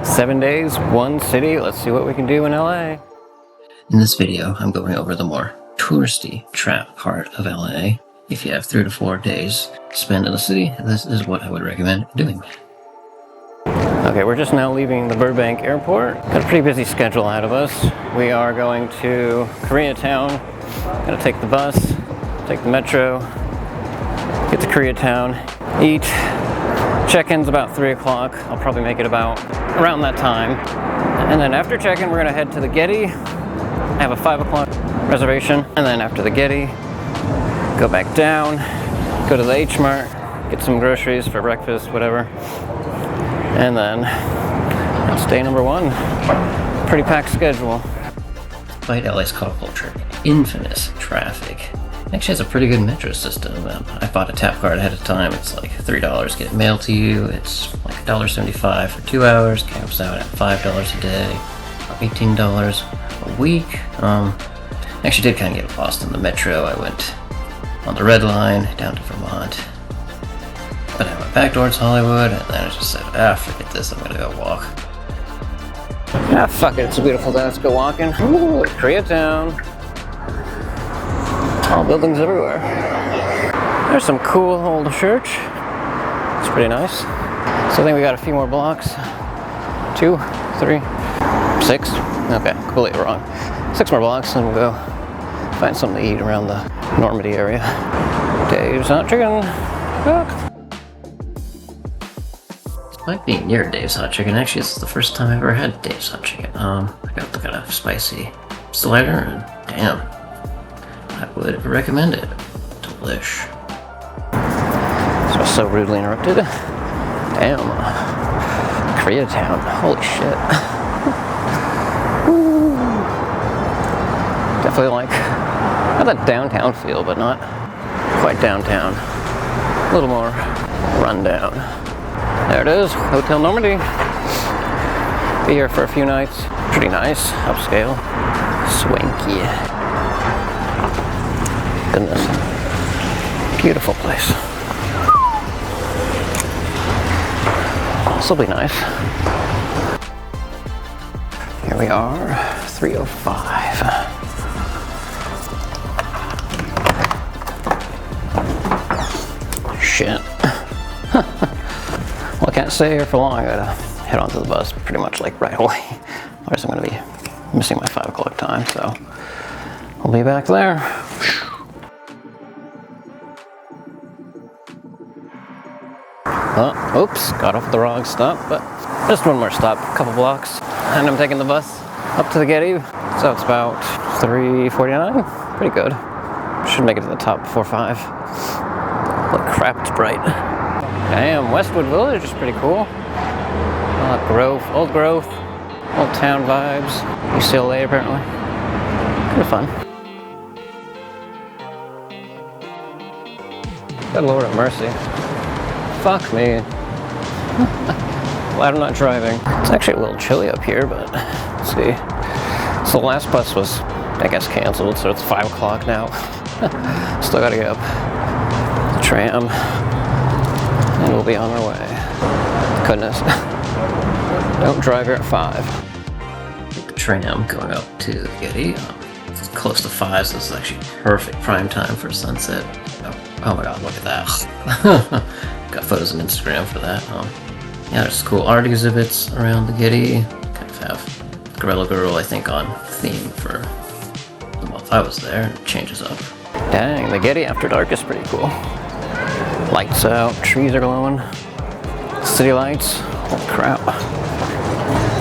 7 days, one city. Let's see what we can do in LA. In this video, I'm going over the more touristy trap part of LA. If you have 3 to 4 days to spend in the city, this is what I would recommend doing. Okay, we're just now leaving the Burbank airport. Got a pretty busy schedule ahead of us. We are going to Koreatown. Gonna take the bus, take the metro, get to Koreatown, eat. Check-in's about 3 o'clock. I'll probably make it about around that time. And then after check-in, we're gonna head to the Getty. I have a 5 o'clock reservation. And then after the Getty, go back down, go to the H Mart, get some groceries for breakfast, whatever. And then that's day number 1. Pretty packed schedule. Despite LA's call culture, infamous traffic. Actually has a pretty good metro system. I bought a tap card ahead of time. It's like $3, get it mailed to you. It's like $1.75 for 2 hours. Camps out at $5 a day, $18 a week. Actually did kind of get lost in the metro. I went on the red line down to Vermont. But I went back towards Hollywood, and then I just said, forget this, I'm gonna go walk. Fuck it, it's a beautiful day, let's go walking. Ooh, Koreatown. All buildings everywhere. There's some cool old church. It's pretty nice. So I think we got a few more blocks. 2, 3, 6. Okay, completely wrong. 6 more blocks, and we'll go find something to eat around the Normandy area. Dave's Hot Chicken. Despite being near Dave's Hot Chicken, actually it's the first time I've ever had Dave's Hot Chicken. I got the kind of spicy slider, and damn, I would recommend it. Delish. So rudely interrupted. Damn. Koreatown. Holy shit. Definitely like, not that downtown feel, but not quite downtown. A little more rundown. There it is, Hotel Normandy. Be here for a few nights. Pretty nice, upscale, swanky. Goodness, beautiful place. This will be nice. Here we are, 305. Shit. Well, I can't stay here for long. I gotta head onto the bus pretty much like right away. Otherwise I'm gonna be missing my 5 o'clock time, so I'll be back there. Oh, oops, got off the wrong stop, but just one more stop, a couple blocks. And I'm taking the bus up to the Getty, so it's about 3:49, pretty good. Should make it to the top before 5. Holy crap, it's bright. Damn, Westwood Village is pretty cool. Old growth, old town vibes. UCLA apparently. Kind of fun. Good Lord have mercy. Fuck me. Glad I'm not driving. It's actually a little chilly up here, but let's see. So the last bus was, I guess, canceled, so it's 5 o'clock now. Still gotta get up the tram, and we'll be on our way. Goodness. Don't drive here at 5. The tram going up to the Getty. It's close to 5, so this is actually perfect prime time for sunset. Oh my god, look at that. Got photos on Instagram for that. Yeah, there's cool art exhibits around the Getty. Kind of have Gorilla Girl, I think, on theme for the month I was there. It changes up. Dang, the Getty after dark is pretty cool. Lights out, trees are glowing. City lights. Holy crap.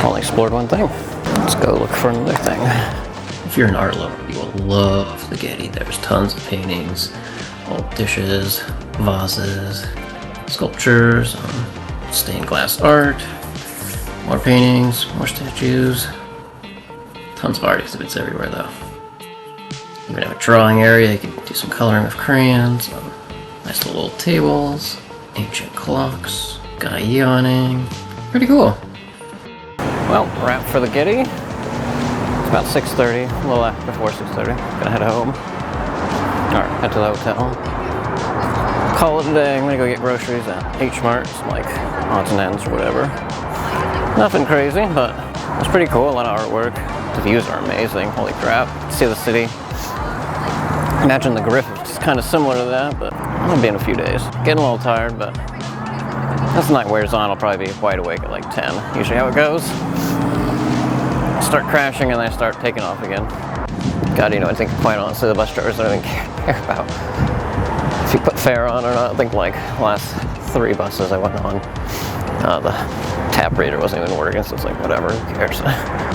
Only explored one thing. Let's go look for another thing. If you're an art lover, you will love the Getty. There's tons of paintings, old dishes, vases, sculptures, stained glass art, more paintings, more statues. Tons of art exhibits everywhere though. Even have a drawing area, you can do some coloring with crayons. Nice little old tables, ancient clocks, guy yawning. Pretty cool. Well, wrap for the Getty. It's about 6:30, a little before 6:30. Gonna head home. Or head to the hotel. Call it a day. I'm gonna go get groceries at H Mart, some like odds and ends or whatever. Nothing crazy, but it's pretty cool. A lot of artwork. The views are amazing. Holy crap. See the city. Imagine the Griffith. It's kind of similar to that, but it'll be in a few days. Getting a little tired, but as the night wears on, I'll probably be wide awake at like 10. Usually how it goes. Start crashing and then I start taking off again. God, you know, I think quite honestly the bus drivers don't even care about if you put fare on or not. I think like the last 3 buses I went on, the tap reader wasn't even working, so it's like whatever, who cares?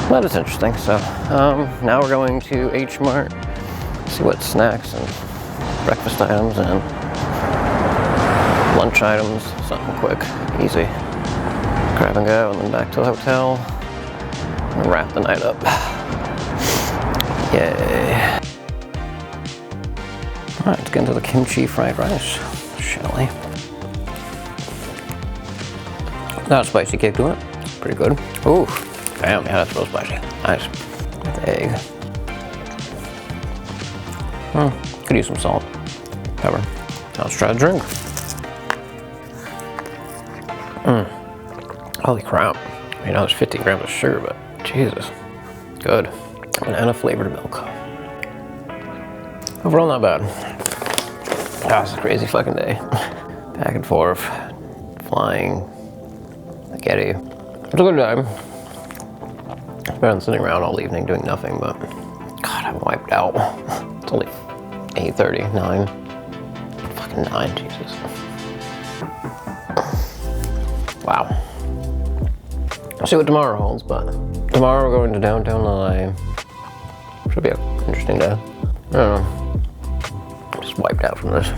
But it's interesting. So now we're going to H Mart, see what snacks and breakfast items and lunch items, something quick, easy. Grab and go, and then back to the hotel and wrap the night up. Yay. Alright, let's get into the kimchi fried rice, shall we? Not a spicy kick to it. Pretty good. Ooh, damn, yeah, that's real spicy. Nice. With egg. Could use some salt. Pepper. Now let's try the drink. Holy crap. You know, there's 50 grams of sugar, but Jesus. Good. Banana flavored milk. Overall, not bad. Ah, it's a crazy fucking day. Back and forth. Flying. The Getty. It's a good time. It's better than sitting around all evening doing nothing, but God, I'm wiped out. It's only 8:30, 9. Fucking 9, Jesus. Wow. I'll see what tomorrow holds, but tomorrow we're going to downtown LA. Should be an interesting day. I don't know. I'm just wiped out from this.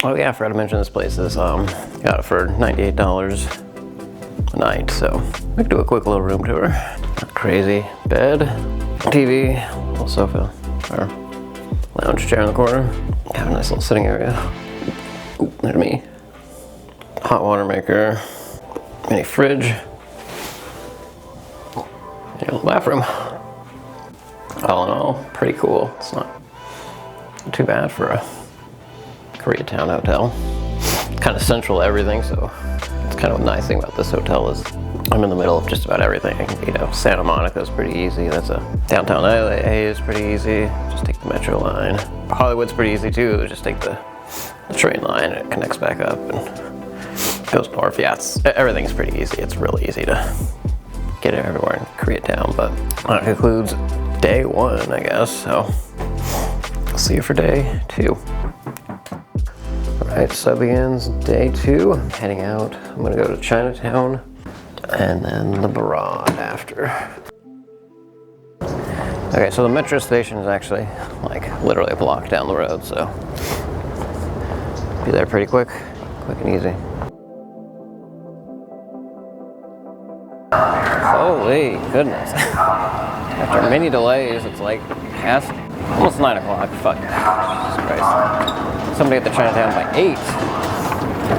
Oh yeah, I forgot to mention this place is, got it for $98 a night, so we can do a quick little room tour. Not crazy. Bed, TV, little sofa, or lounge chair in the corner. Have a nice little sitting area. Ooh, there's me. Hot water maker, mini fridge, and a little bathroom. All in all, pretty cool. It's not too bad for a Koreatown hotel. It's kind of central to everything, so it's kind of a nice thing about this hotel is I'm in the middle of just about everything. You know, Santa Monica's pretty easy. That's a downtown LA is pretty easy. Just take the metro line. Hollywood's pretty easy too. Just take the train line and it connects back up and goes north. Yeah, everything's pretty easy. It's really easy to get everywhere in Koreatown, but that concludes day 1, I guess. So I'll see you for day 2. Alright, so begins day 2. I'm heading out. I'm gonna go to Chinatown and then the Broad after. Okay, so the metro station is actually like literally a block down the road, so be there pretty quick and easy. Holy goodness. After many delays, it's like past almost 9 o'clock. Fuck. Jesus Christ. Somebody at the Chinatown by 8.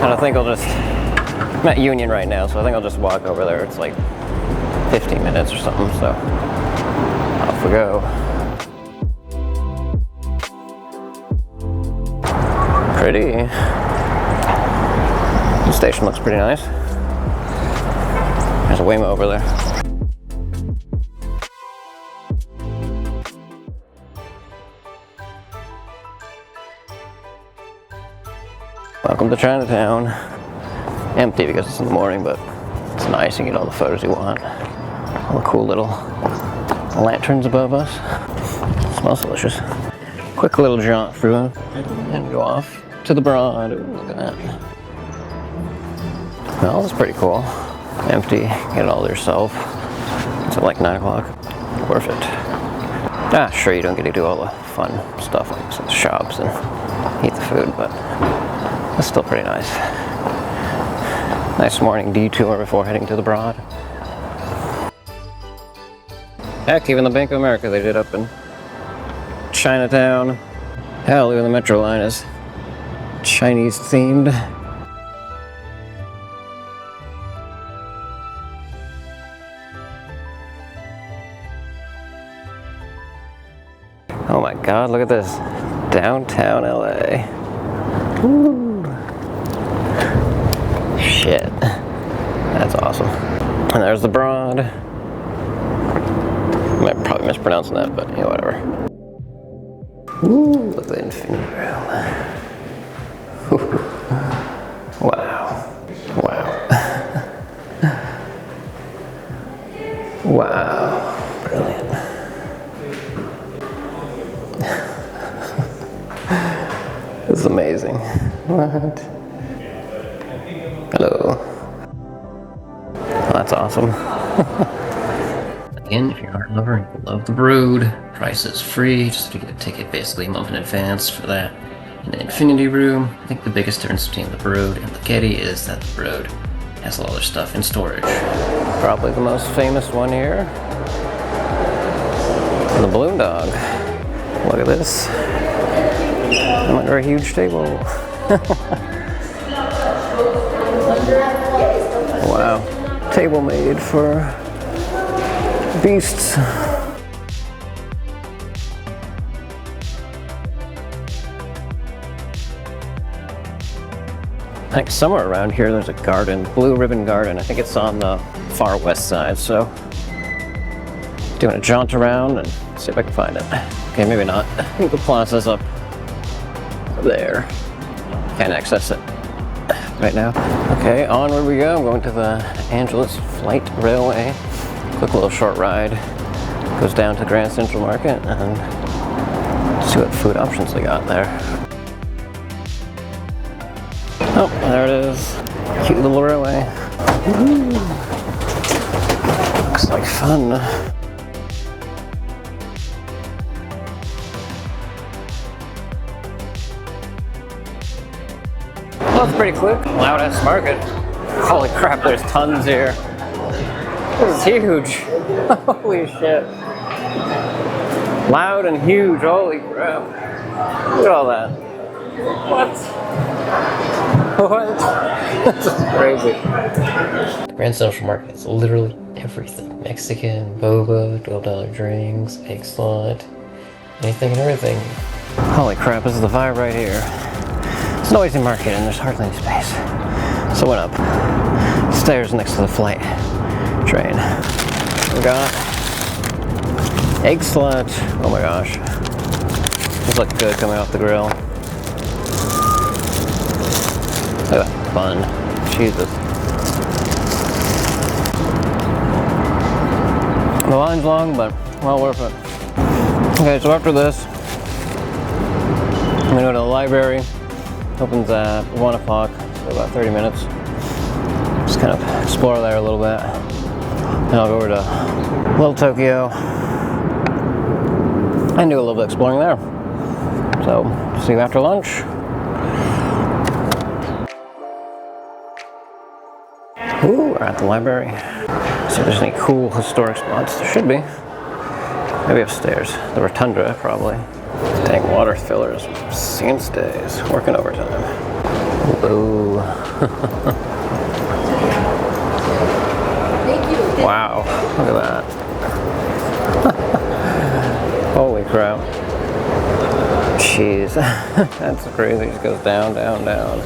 And I think I'll just, I'm at Union right now, so I think I'll just walk over there. It's like 15 minutes or something, so off we go. Pretty. The station looks pretty nice. There's a Waymo over there. Welcome to Chinatown. Empty because it's in the morning, but it's nice. You get all the photos you want. All the cool little lanterns above us. It smells delicious. Quick little jaunt through and go off to the Broad. Ooh, look at that. Well, this is pretty cool. Empty, get it all to yourself. It's at like 9 o'clock. Worth it. Ah, sure, you don't get to do all the fun stuff like the shops and eat the food, but it's still pretty nice. Nice morning detour before heading to the Broad. Heck, even the Bank of America they did up in Chinatown. Hell, even the metro line is Chinese themed. Oh my God, look at this. Downtown LA. Ooh. Shit. That's awesome. And there's the Broad. I might probably mispronouncing that, but yeah, whatever. Ooh, look at the infinity rail. Wow. Wow. Wow. Brilliant. This is amazing. What? Hello. Well, that's awesome. Again, if you're an art lover and you love the Brood, price is free. Just to get a ticket basically a month in advance for that. In the Infinity Room, I think the biggest difference between the Brood and the Getty is that the Brood has all their stuff in storage. Probably the most famous one here. The Balloon Dog. Look at this. I'm under a huge table. Wow. Table made for beasts. I think somewhere around here there's a garden, Blue Ribbon Garden. I think it's on the far west side, so doing a jaunt around and see if I can find it. Okay, maybe not. I think the plaza's up there. Can't access it right now. Okay, onward we go. I'm going to the Angeles Flight Railway. Quick little short ride. Goes down to Grand Central Market and see what food options they got there. Oh, there it is. Cute little railway. Woo-hoo. Looks like fun. Well, it's pretty quick. Loud ass market. Holy crap, there's tons here. This is huge. Holy shit. Loud and huge, holy crap. Look at all that. What? What? This is crazy. The Grand Central Market is literally everything. Mexican, boba, $12 drinks, egg salad, anything and everything. Holy crap, this is the vibe right here. It's a noisy market and there's hardly any space. So went up. Stairs next to the flight train. We got egg salad. Oh my gosh. This looks good coming off the grill. Look at that bun. Jesus. The line's long, but well worth it. Okay, so after this, I'm gonna go to the library. Opens at 1 o'clock, so about 30 minutes. Just kind of explore there a little bit. Then I'll go over to Little Tokyo and do a little bit of exploring there. So, see you after lunch. Ooh, we're at the library. See if there's any cool historic spots. There should be. Maybe upstairs. The Rotunda, probably. Dang, water fillers. Since days. Working overtime. Ooh. Wow. Look at that. Holy crap. Jeez. That's crazy. It just goes down, down, down.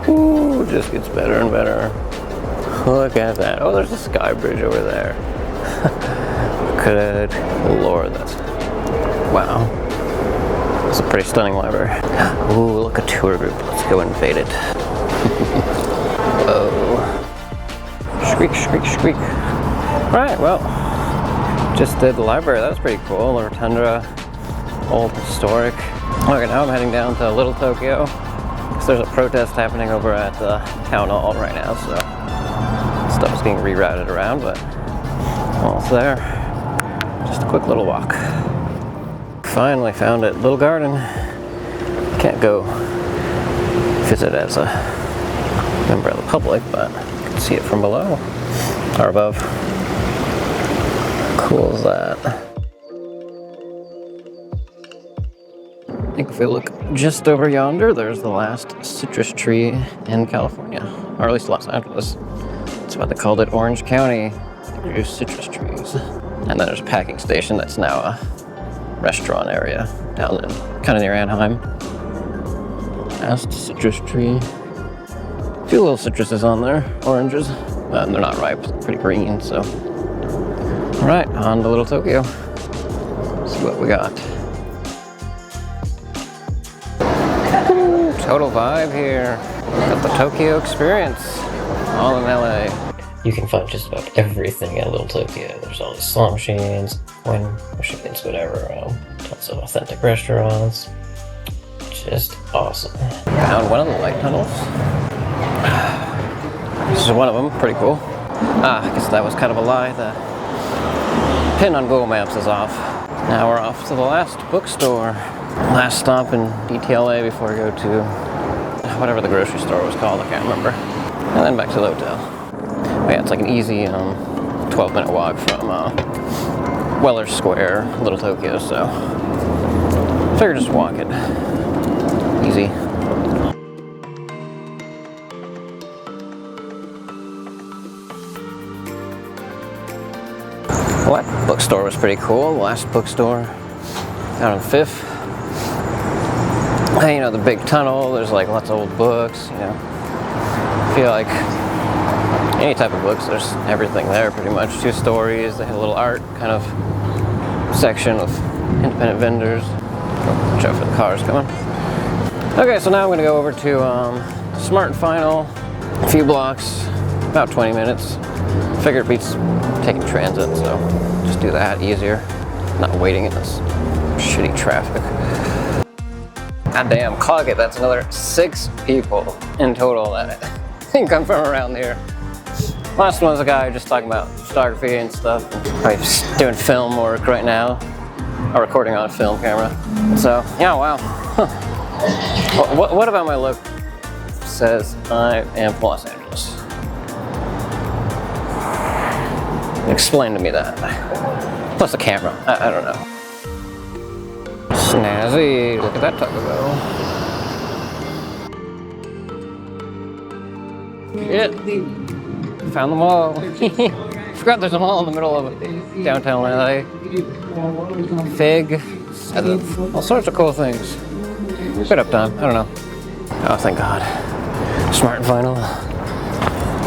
Ooh, just gets better and better. Look at that. Oh, there's a sky bridge over there. Good Lord, that's... Wow. It's a pretty stunning library. Ooh, look, a tour group. Let's go invade it. Whoa. Squeak, squeak, squeak. Right, well, just did the library. That was pretty cool. The Rotunda, old historic. Okay, now I'm heading down to Little Tokyo. There's a protest happening over at the town hall right now, so stuff is being rerouted around, but almost there. Just a quick little walk. Finally found it. Little garden. Can't go visit as a member of the public, but you can see it from below or above. How cool is that? I think if we look just over yonder, there's the last citrus tree in California, or at least Los Angeles. That's why they called it Orange County. They produce citrus trees. And then there's a packing station that's now a restaurant area down in kind of near Anaheim. Last citrus tree. A few little citruses on there, oranges. They're not ripe, pretty green, so. All right, on to Little Tokyo. See what we got. Total vibe here. Got the Tokyo experience, all in LA. You can find just about everything at Little Tokyo. There's all these slot machines, coin machines, whatever. Tons of authentic restaurants. Just awesome. Found one of the light tunnels. This is one of them, pretty cool. I guess that was kind of a lie. The pin on Google Maps is off. Now we're off to the last bookstore. Last stop in DTLA before we go to whatever the grocery store was called, I can't remember. And then back to the hotel. But yeah, it's like an easy 12-minute walk from Weller Square, Little Tokyo, so figured just walk it. Easy. Well, that bookstore was pretty cool. The last bookstore down on 5th. And, you know, the big tunnel, there's like lots of old books, you know. I feel like any type of books, there's everything there pretty much. 2 stories, they have a little art kind of section with independent vendors. Watch out for the cars coming. Okay, so now I'm gonna go over to Smart and Final, a few blocks, about 20 minutes. Figured it beats taking transit, so just do that easier. Not waiting in this shitty traffic. God damn, clock it, that's another 6 people in total that I think I'm from around here. Last one was a guy just talking about photography and stuff. Probably just doing film work right now, or recording on a film camera. So, yeah, wow. What about my look says I am from Los Angeles? Explain to me that. Plus the camera, I don't know. Snazzy, look at that Taco Bell. Shit, found the mall. Forgot there's a mall in the middle of downtown LA. Fig, all sorts of cool things. Good uptime, I don't know. Oh, thank God. Smart and Final.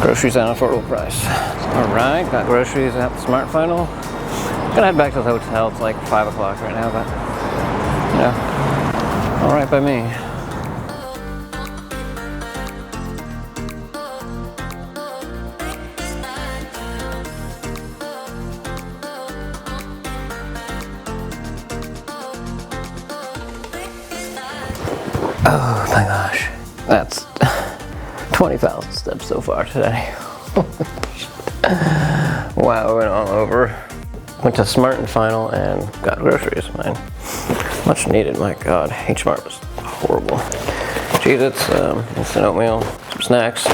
Groceries at an affordable price. All right, got groceries at the Smart and Final. Gonna head back to the hotel. It's like 5 o'clock right now, but you know, all right by me. Oh my gosh, that's 20,000 steps so far today. Wow, went all over. Went to Smart and Final and got groceries. Mine, much needed. My God, H Mart was horrible. Cheez-Its, instant oatmeal, some snacks.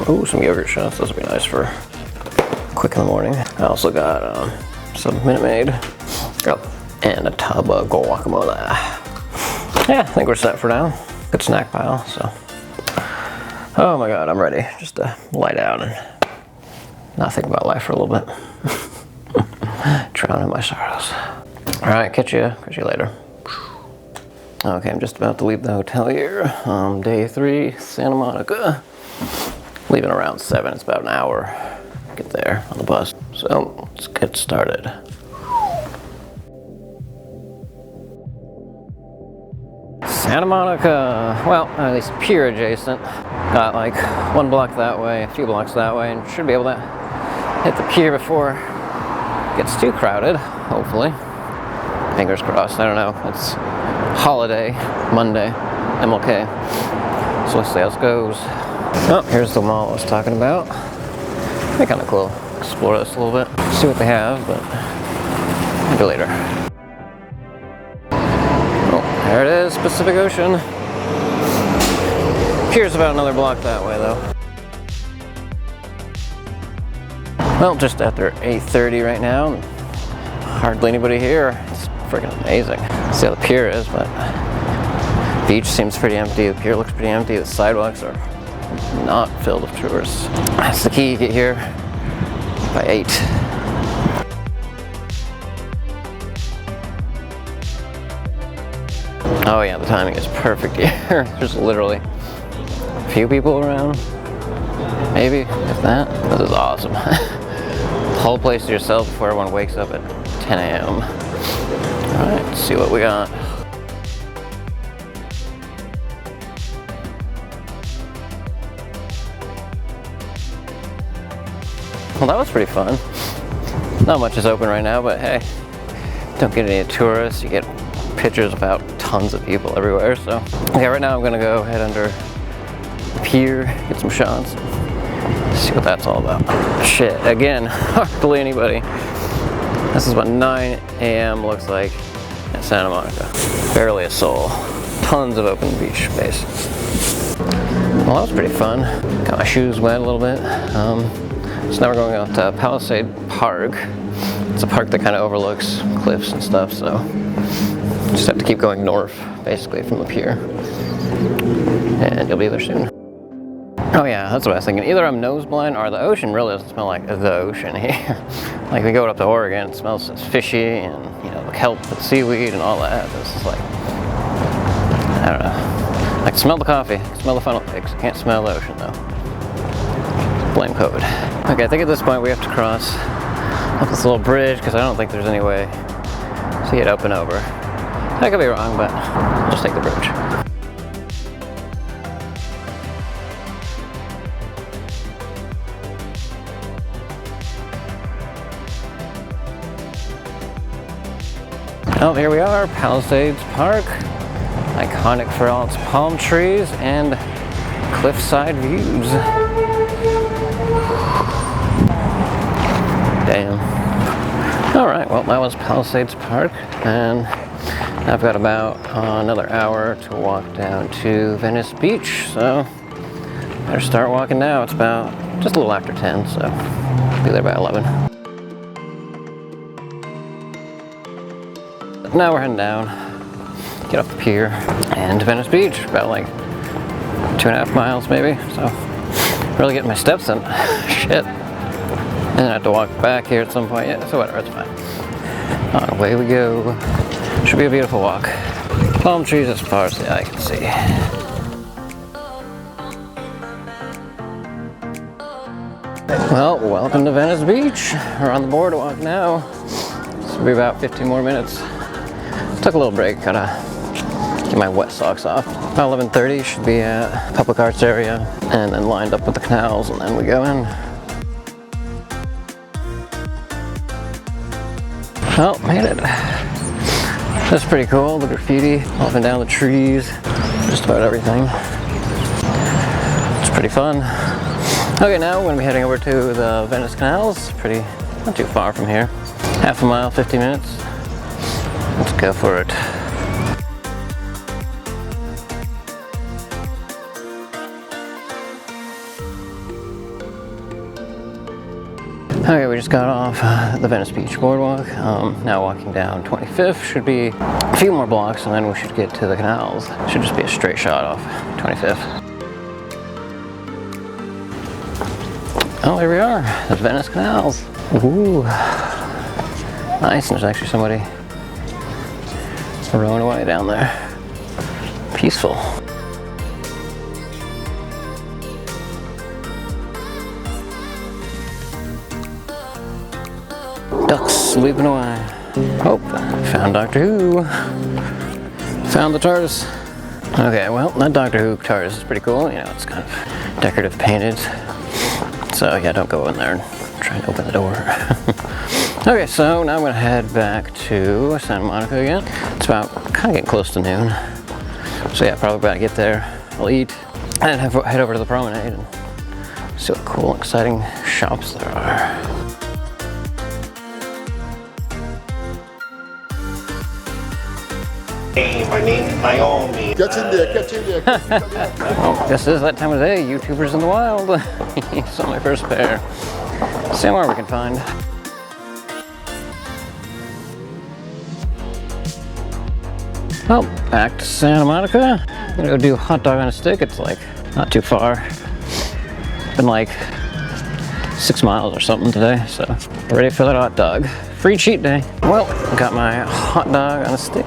Ooh, some yogurt shots. Those would be nice for quick in the morning. I also got some Minute Maid. And a tub of guacamole. Yeah, I think we're set for now. Good snack pile, so. Oh my God, I'm ready just to lie down and not think about life for a little bit. Drown in my sorrows. All right, catch you later. Okay, I'm just about to leave the hotel here. Day 3, Santa Monica. Leaving around 7, it's about an hour. Get there on the bus. So let's get started. Santa Monica, well, at least pier adjacent. Got like 1 block that way, a few blocks that way, and should be able to hit the pier before it gets too crowded, hopefully. Fingers crossed, I don't know. It's holiday, Monday, MLK. So let's see how this goes. Oh, here's the mall I was talking about. It'd be kind of cool. Explore this a little bit, see what they have, but maybe later. There it is, Pacific Ocean. Pier's about another block that way though. Well, just after 8:30 right now. Hardly anybody here. It's freaking amazing. See how the pier is, but the beach seems pretty empty. The pier looks pretty empty. The sidewalks are not filled with tourists. That's the key, get here by 8. Oh yeah, the timing is perfect here. There's literally a few people around, maybe, if that. This is awesome. The whole place to yourself before everyone wakes up at 10 a.m. Alright, let's see what we got. Well, that was pretty fun. Not much is open right now, but hey, don't get any tourists. You get pictures about tons of people everywhere. So, okay, right now I'm gonna go head under the pier, get some shots, see what that's all about. Shit, again, hardly anybody. This is what 9 a.m. looks like at Santa Monica. Barely a soul. Tons of open beach space. Well, that was pretty fun. Got my shoes wet a little bit. So now we're going out to Palisade Park. It's a park that kind of overlooks cliffs and stuff, so just have to keep going north, basically, from the pier. And you'll be there soon. Oh yeah, that's what I was thinking. Either I'm nose blind or the ocean really doesn't smell like the ocean here. Like we go up to Oregon, it smells fishy and, you know, the kelp and seaweed and all that. This is like, I don't know. I can smell the coffee, I can smell the funnel cakes. I can't smell the ocean though. Blame COVID. Okay, I think at this point we have to cross up this little bridge because I don't think there's any way to get up and over. I could be wrong, but I'll just take the bridge. Oh, here we are, Palisades Park. Iconic for all its palm trees and cliffside views. Damn. Alright, well that was Palisades Park, and I've got about another hour to walk down to Venice Beach, so better start walking now. It's about just a little after 10, so I'll be there by 11. But now we're heading down, get off the pier, and Venice Beach, about like 2.5 miles maybe, so really getting my steps in. Shit. And then I have to walk back here at some point. Yeah, so whatever, it's fine. Away we go. Should be a beautiful walk. Palm trees as far as the eye can see. Well, welcome to Venice Beach. We're on the boardwalk now. This will be about 15 more minutes. Took a little break, gotta get my wet socks off. About 11:30 should be at public arts area, and then lined up with the canals, and then we go in. Oh, made it. That's pretty cool, the graffiti up and down the trees, just about everything. It's pretty fun. Okay, now we're going to be heading over to the Venice Canals. Not too far from here. Half a mile, 50 minutes. Let's go for it. Okay, we just got off the Venice Beach boardwalk. Now walking down 25th. Should be a few more blocks and then we should get to the canals. Should just be a straight shot off 25th. Oh, here we are, the Venice Canals. Ooh, nice. And there's actually somebody rowing away down there. Peaceful. Ducks sweeping away. Oh, found Doctor Who. Found the TARDIS. Okay, well, that Doctor Who TARDIS is pretty cool. You know, it's kind of decorative painted. So yeah, don't go in there and try and open the door. Okay, so now I'm gonna head back to Santa Monica again. It's about kind of getting close to noon. So yeah, probably about to get there. I'll eat and head over to the promenade and see what cool, exciting shops there are. Hey, my name's Naomi. Get in there, get in there. Well, this is that time of day, YouTubers in the wild. So my first pair. See what we can find. Well, back to Santa Monica. I'm gonna go do hot dog on a stick. It's like not too far. Been like 6 miles or something today, so ready for that hot dog. Free cheat day. Well, got my hot dog on a stick.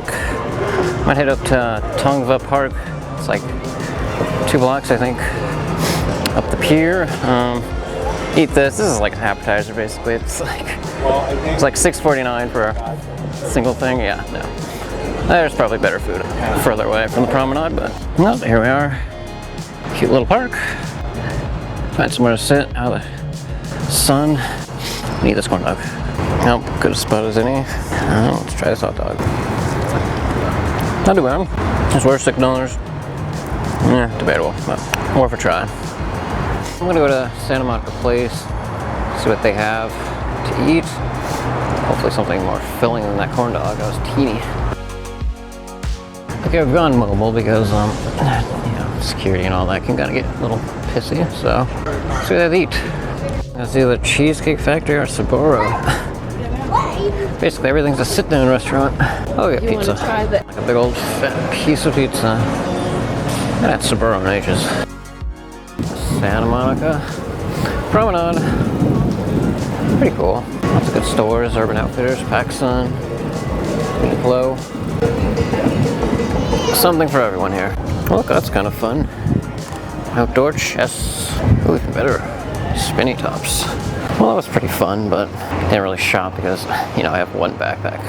Might head up to Tongva Park. It's like 2 blocks, I think, up the pier. Eat this. This is like an appetizer, basically. It's like $6.49 for a single thing. Yeah, no. There's probably better food further away from the promenade, but well, here we are. Cute little park. Find somewhere to sit out of the sun. Eat this corn dog. Nope, good a spot as any. Let's try this hot dog. Not too bad. It's worth $6. Yeah, debatable, but worth a try. I'm gonna go to Santa Monica Place, see what they have to eat. Hopefully something more filling than that corn dog. That was teeny. Okay, I've gone mobile because security and all that can kind of get a little pissy. So let's see what they eat. Let's do the Cheesecake Factory or Sapporo. Basically everything's a sit-down restaurant. Oh, we got pizza. Like a big old fat piece of pizza. I haven't had Sapporo in ages. Santa Monica Promenade. Pretty cool. Lots of good stores. Urban Outfitters, PacSun, Uniqlo. Something for everyone here. Oh, look, that's kind of fun. Outdoor chess. Ooh, even better. Spinny tops. Well, that was pretty fun, but didn't really shop because, I have one backpack.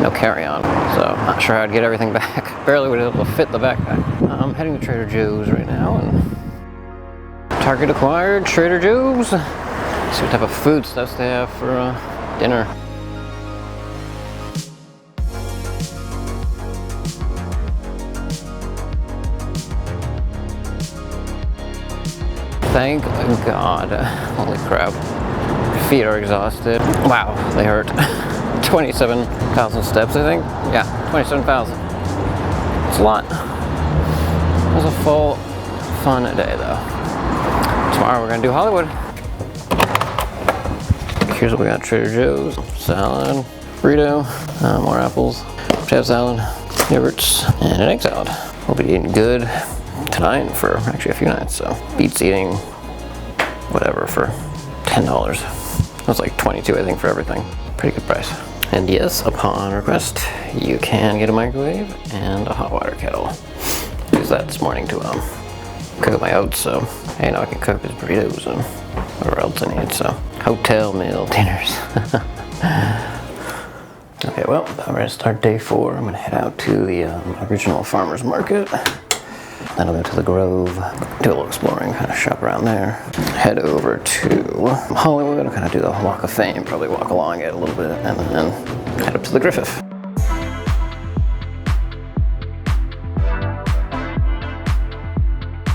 No carry-on, so not sure how I'd get everything back. Barely would be able to fit the backpack. I'm heading to Trader Joe's right now, and Target acquired Trader Joe's. See what type of foodstuffs they have for dinner. Thank God. Holy crap. Feet are exhausted. Wow, they hurt. 27,000 steps, I think. Yeah, 27,000. It's a lot. It was a full fun day though. Tomorrow we're gonna do Hollywood. Here's what we got: Trader Joe's, salad, burrito, more apples, potato salad, yogurts, and an egg salad. We'll be eating good tonight and for actually a few nights, so beats eating whatever for $10. It was like $22, I think, for everything. Pretty good price. And yes, upon request, you can get a microwave and a hot water kettle. Used that this morning to cook up my oats, so I can cook his burritos and whatever else I need. So hotel meal dinners. Okay, well, I'm ready to start day 4. I'm gonna head out to the original farmer's market. Then I'll go to the Grove, do a little exploring, kind of shop around there. Head over to Hollywood, I'll kind of do the Walk of Fame, probably walk along it a little bit, and then head up to the Griffith.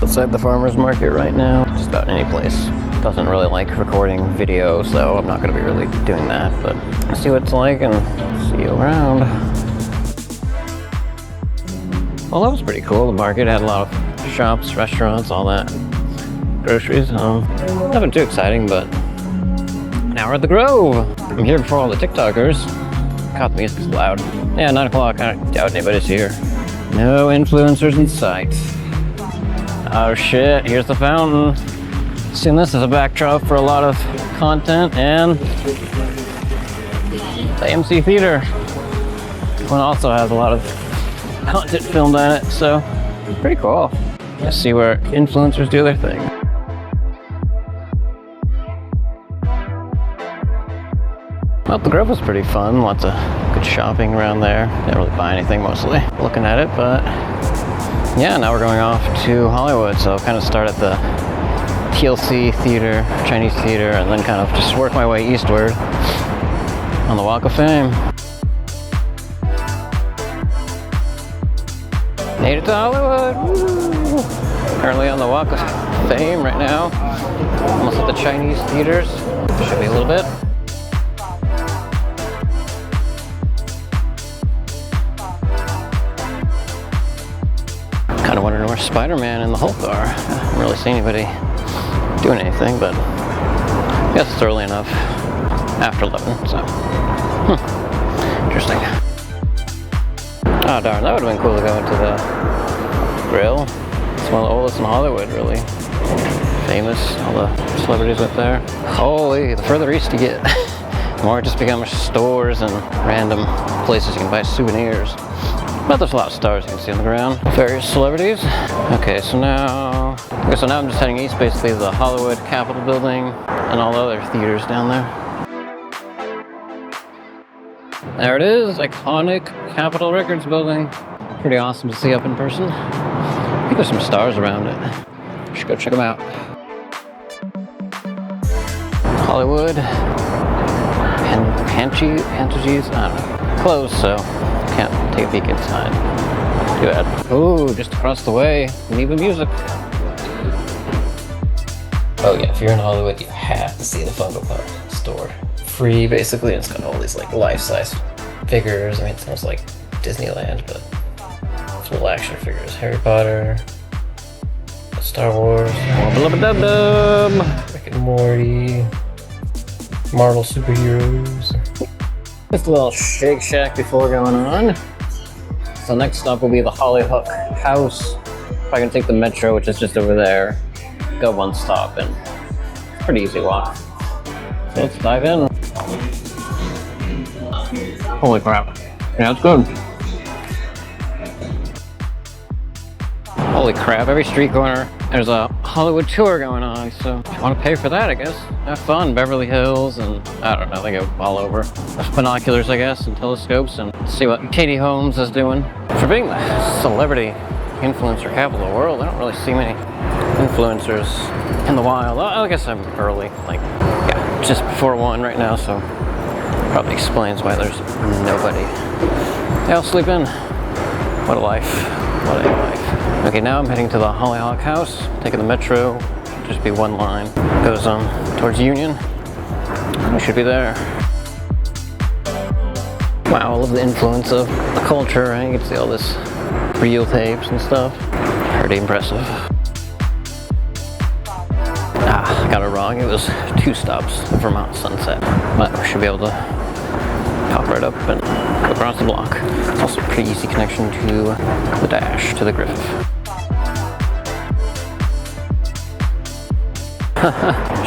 Outside the farmer's market right now, just about any place. Doesn't really like recording video, so I'm not going to be really doing that, but I'll see what it's like and see you around. Well, that was pretty cool. The market had a lot of shops, restaurants, all that. Groceries. Nothing too exciting, but now we're at the Grove. I'm here before all the TikTokers. God, the music's loud. Yeah, 9 o'clock. I doubt anybody's here. No influencers in sight. Oh shit, here's the fountain. Seeing this as a backdrop for a lot of content, and the MC Theater. One also has a lot of content filmed on it, so pretty cool. Let's see where influencers do their thing. Well, the Grove was pretty fun. Lots of good shopping around there. Didn't really buy anything, mostly looking at it, but yeah, now we're going off to Hollywood, so I'll kind of start at the TLC Theater, Chinese Theater, and then kind of just work my way eastward on the Walk of Fame. Made it to Hollywood! Woo! Currently on the Walk of Fame right now. Almost at the Chinese theaters. Should be a little bit. Kind of wondering where Spider-Man and the Hulk are. I haven't really seen anybody doing anything, but I guess it's early enough. After 11, so. Interesting. Oh darn, that would have been cool to go into the grill. It's one of the oldest in Hollywood, really. Famous, all the celebrities went there. Holy, the further east you get, the more it just becomes stores and random places you can buy souvenirs. But there's a lot of stars you can see on the ground. Various celebrities. Okay, so now I'm just heading east, basically the Hollywood Capitol building and all the other theaters down there. There it is, iconic Capitol Records building. Pretty awesome to see up in person. I think there's some stars around it. You should go check them out. Hollywood. Pantages? I don't know. Closed, so can't take a peek inside. Too bad. Oh, just across the way, Neva Music. Oh yeah, if you're in Hollywood, you have to see the Funko Pop store. Free, basically, and it's got all these like life-size figures. I mean, it's almost like Disneyland, but it's little action figures. Harry Potter, Star Wars, Rick and Morty, Marvel superheroes. Just a little Shake Shack before going on. So next stop will be the Hollyhock House. Probably gonna take the metro, which is just over there. Go one stop, and it's a pretty easy walk. So let's dive in. Holy crap. Yeah, it's good. Holy crap, every street corner there's a Hollywood tour going on, so if you want to pay for that, I guess. Have fun, Beverly Hills, and I don't know, they go all over. There's binoculars, I guess, and telescopes, and see what Katie Holmes is doing. For being the celebrity influencer capital of the world, I don't really see many influencers in the wild. I guess I'm early, like, yeah, just before 1 right now, so probably explains why there's nobody. Yeah, I'll sleep in. What a life. What a life. Okay, now I'm heading to the Hollyhock House, taking the metro. Just be one line. Goes on towards Union. We should be there. Wow, I love the influence of the culture, right? You can see all this reel tapes and stuff. Pretty impressive. Ah, got it wrong. It was 2 stops, Vermont Sunset. But we should be able to pop right up and go across the block. It's also a pretty easy connection to the Dash, to the Griffith.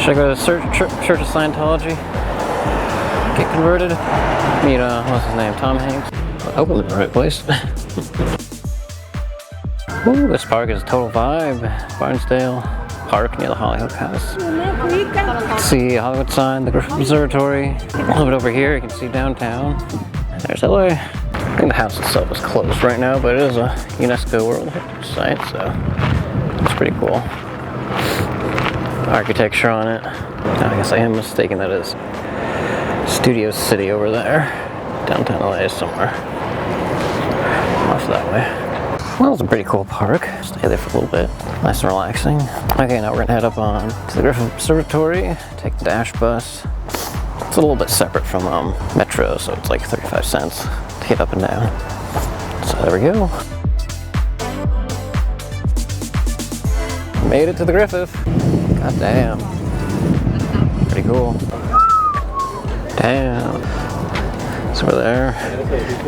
Should I go to Church of Scientology? Get converted? Meet, what's his name, Tom Hanks? I hope I'm in the right place. Ooh, this park is a total vibe. Barnesdale Park near the Hollyhock House. See Hollywood sign, the Griffith Observatory. A little bit over here, you can see downtown. There's LA. I think the house itself is closed right now, but it is a UNESCO World Heritage Site, so it's pretty cool. Architecture on it. I guess I am mistaken, that is Studio City over there. Downtown LA is somewhere off that way. Well, it's a pretty cool park. Stay there for a little bit. Nice and relaxing. Okay, now we're gonna head up on to the Griffith Observatory, take the Dash bus. It's a little bit separate from Metro, so it's like 35 cents to get up and down. So there we go. Made it to the Griffith. God damn. Pretty cool. Damn. So we're there.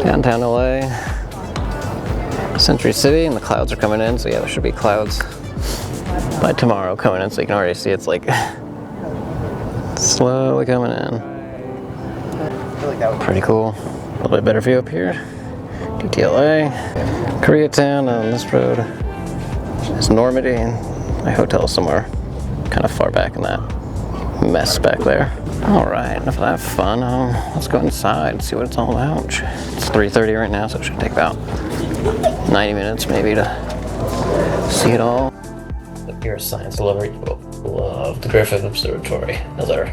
Downtown LA. Century City, and the clouds are coming in, so yeah, there should be clouds by tomorrow coming in, so you can already see it's like slowly coming in. Pretty cool. A little bit better view up here. DTLA, Koreatown on this road. There's Normandy, and my hotel is somewhere kind of far back in that mess back there. Alright, enough of that fun. Let's go inside and see what it's all about. It's 3:30 right now, so it should take about 90 minutes maybe to see it all. If you're a science lover, you will love the Griffith Observatory. Another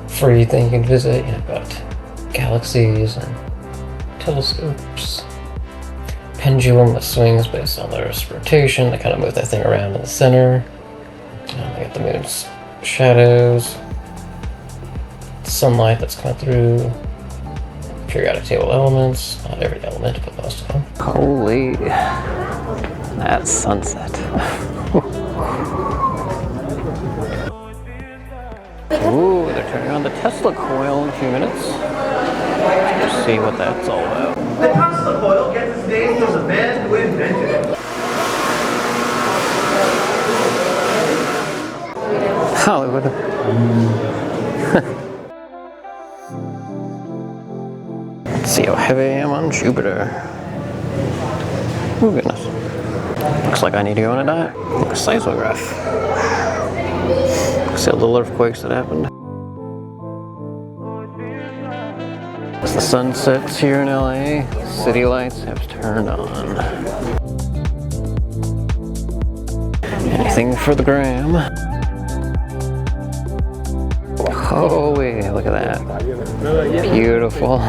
free thing you can visit. You've got galaxies and telescopes. Pendulum that swings based on the Earth's rotation. They kind of move that thing around in the center. They got the moon's shadows. Sunlight that's coming through. Periodic table elements. Not every element, but most of them. Holy, that sunset. Ooh, they're turning on the Tesla coil in a few minutes. Let's see what that's all about. The Tesla coil gets its name from the man who invented it. Hollywood. Let's see how heavy I am on Jupiter. Oh goodness. Looks like I need to go on a diet. A seismograph. See all the little earthquakes that happened. As the sun sets here in LA, city lights have turned on. Anything for the gram. Holy, look at that. Beautiful.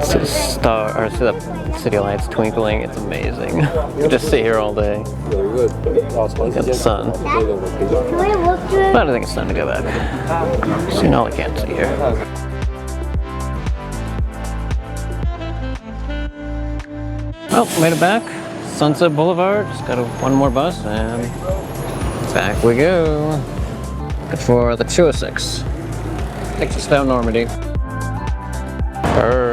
See the star, or see the city lights twinkling. It's amazing. You can just sit here all day. Look at the sun. But I think it's time to go back. Seen all I can see here. Well, made it back. Sunset Boulevard. Just got one more bus and back we go. Good for the 206. Takes us down Normandy.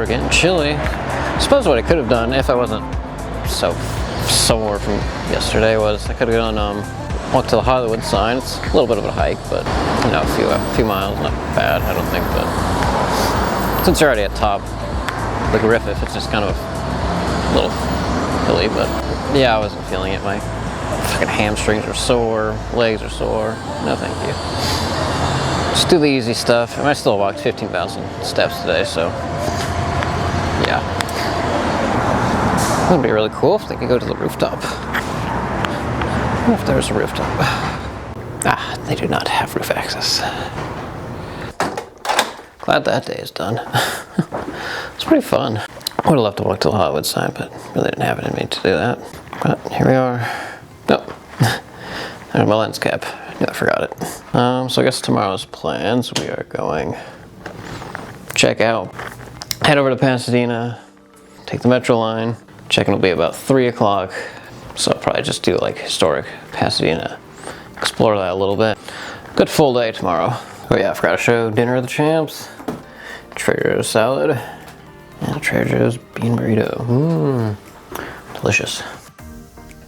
Getting chilly. I suppose what I could have done if I wasn't so sore from yesterday was I could have gone walked to the Hollywood sign. It's a little bit of a hike, but you know, a few miles, not bad, I don't think. But since you're already at top, the Griffith, it's just kind of a little hilly. But yeah, I wasn't feeling it. My fucking hamstrings are sore, legs are sore. No, thank you. Just do the easy stuff. And I still walked 15,000 steps today, so yeah. It would be really cool if they could go to the rooftop. I wonder if there's a rooftop. Ah, they do not have roof access. Glad that day is done. It's pretty fun. I would have loved to walk to the Hollywood sign, but really didn't have it in me to do that. But here we are. Nope. There's my lens cap. I forgot it. So I guess tomorrow's plans, we are going check out. Head over to Pasadena, take the metro line. Check-in will be about 3 o'clock. So I'll probably just do like historic Pasadena. Explore that a little bit. Good full day tomorrow. Oh yeah, I forgot to show Dinner of the Champs. Trader Joe's salad. And Trader Joe's bean burrito. Delicious.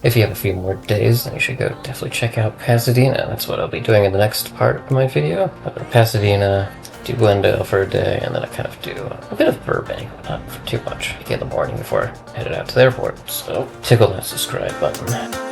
If you have a few more days, then you should go definitely check out Pasadena. That's what I'll be doing in the next part of my video. I'll go to Pasadena, do Glendale for a day, and then I kind of do a bit of Burbank, but not for too much. In the morning before I headed out to the airport. So tickle that subscribe button.